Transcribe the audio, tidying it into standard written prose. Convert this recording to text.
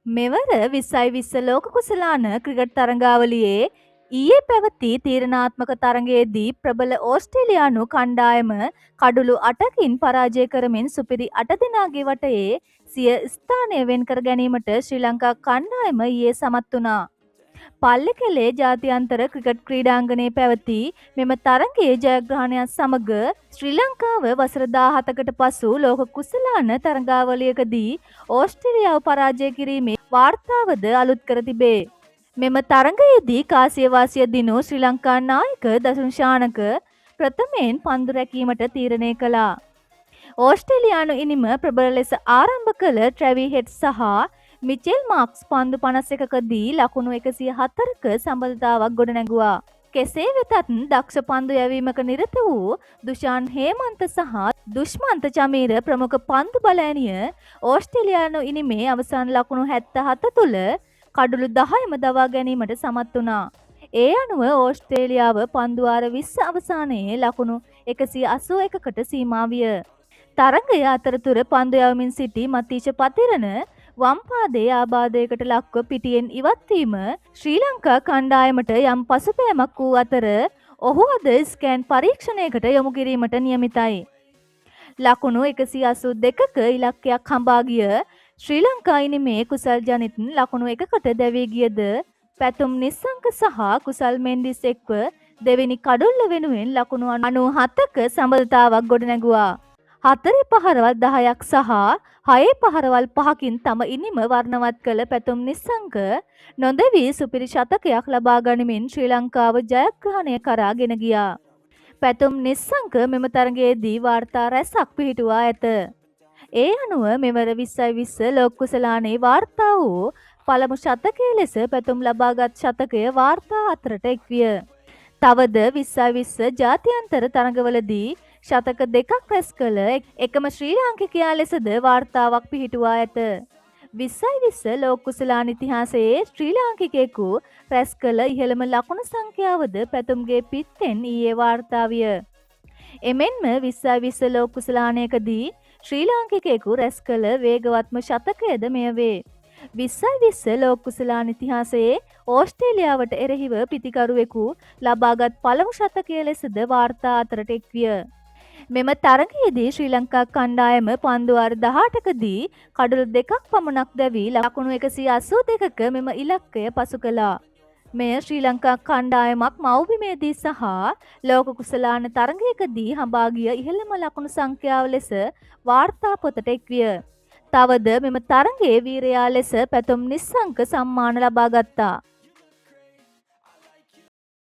මෙවර 2020 ලෝක කුසලාන ක්‍රිකට් තරඟාවලියේ ඊයේ පැවති තීරණාත්මක තරඟයේදී ප්‍රබල ඕස්ට්‍රේලියානු කණ්ඩායම කඩුළු 8කින් පරාජය කරමින් සුපිරි 8 දෙනාගේ වටයේ සිය ස්ථානය වෙන් කර ගැනීමට ශ්‍රී ලංකා කණ්ඩායම ඊයේ සමත් වුණා. පල්ලෙකැලේ ජාත්‍යන්තර ක්‍රිකට් ක්‍රීඩාංගණයේ පැවති මෙම තරගයේ ජයග්‍රහණයත් සමග ශ්‍රී ලංකාව වසර 17කට පසු ලෝක කුසලාන තරඟාවලියකදී ඕස්ට්‍රේලියාව පරාජය කිරීමේ වාර්තාවද අලුත් කර තිබේ. මෙම තරගයේදී කාසියවාසිය දිනු ශ්‍රී ලංකා නායක දසුන් ශානක ප්‍රථමයෙන් පන්දු රැකීමට තීරණය කළා. ඕස්ට්‍රේලියානු ඉනිම ප්‍රබල ලෙස ආරම්භ කළ ට්‍රැවි හෙඩ් සහ මිචෙල් මාක්ස් පන්දු 51කදී ලකුණු 104ක සම්බන්ධතාවක් ගොඩනැගුවා. කෙසේ වෙතත් දක්ෂ පන්දු යැවීමක නිරත වූ දුෂාන් හේමන්ත සහ දුෂ්මන්ත චමීර ප්‍රමුඛ පන්දු බලෑනිය ඕස්ට්‍රේලියානු ඉනිමේ අවසන් ලකුණු 77 තුළ කඩුළු 10ම දවා ගැනීමට සමත් වුණා. ඒ අනුව ඕස්ට්‍රේලියාව පන්දු වාර 20 අවසානයේ ලකුණු 181කට සීමා විය. තරගය අතරතුර පන්දු යවමින් සිටි මතීෂ පතිරණ වම් පාදයේ ආබාධයකට ලක්ව පිටියෙන් ඉවත්වීම ශ්‍රී ලංකා කණ්ඩායමට යම් පසුබෑමක් වූ අතර ඔහු අද ස්කෑන් පරීක්ෂණයකට යොමු කිරීමට නියමිතයි. ලකුණු 182ක ඉලක්කයක් හඹා ගිය ශ්‍රී ලංකා ඉනිමේ කුසල් ජනිත් ලකුණු 1කට දැවී ගියද පැතුම් නිස්සංක සහ කුසල් මෙන්ඩිස් එක්ව දෙවෙනි කඩොල්ල වෙනුවෙන් ලකුණු 97ක සම්බන්ධතාවක් ගොඩනැගුවා. 4 පහරවල් 10ක් සහ 6 පහරවල් 5කින් තම ඉනිම වර්ණවත් කළ පැතුම් නිස්සංක නොදෙවි සුපිරි ශතකයක් ලබා ගනිමින් ශ්‍රී ලංකාව ජයග්‍රහණය කරා ගෙන ගියා. පැතුම් නිස්සංක මෙම තරගයේදී වාර්තා රැසක් පිහිටුවා ඇත. ඒ අනුව මෙවර 2020 ලෝක කුසලානේ වාර්තා වූ පළමු ශතකයේ ලෙස පැතුම් ලබාගත් ශතකය වාර්තා අතරට එක්විය. තවද 2020 ජාත්‍යන්තර තරඟවලදී ශතක 2ක් රැස් කළ එකම ශ්‍රී ලාංකිකයා ලෙසද වාර්තාවක් පිහිටුවා ඇත. 2020 ලෝක කුසලාන ඉතිහාසයේ ශ්‍රී ලාංකිකයෙකු රැස් කළ ඉහළම ලකුණු සංඛ්‍යාවද පැතුම්ගේ පිත්තෙන් ඊයේ වාර්තා විය. එමෙන්ම 2020 ලෝක කුසලානයකදී ශ්‍රී ලාංකිකයෙකු රැස් කළ වේගවත්ම ශතකයද මෙය වේ. 2020 ලෝක කුසලාන ඉතිහාසයේ ඕස්ට්‍රේලියාවට එරෙහිව පිතිකරුවෙකු ලබාගත් පළමු ශතකය ලෙසද වාර්තා අතරට එක්විය. මෙම තරගයේදී ශ්‍රී ලංකා කණ්ඩායම පන්දු වාර 18කදී කඩලු 2ක් පමණක් දැවී ලකුණු 182ක මෙම ඉලක්කය පසු කළා. මෙය ශ්‍රී ලංකා කණ්ඩායමක් මව්බිමේදී සහ ලෝක කුසලාන තරගයකදී හඹා ගිය ඉහළම ලකුණු සංඛ්‍යාව ලෙස වාර්තා පොතට එක්විය. තවද මෙම තරගයේ වීරයා ලෙස පැතුම් නිස්සංක සම්මාන ලබා ගත්තා.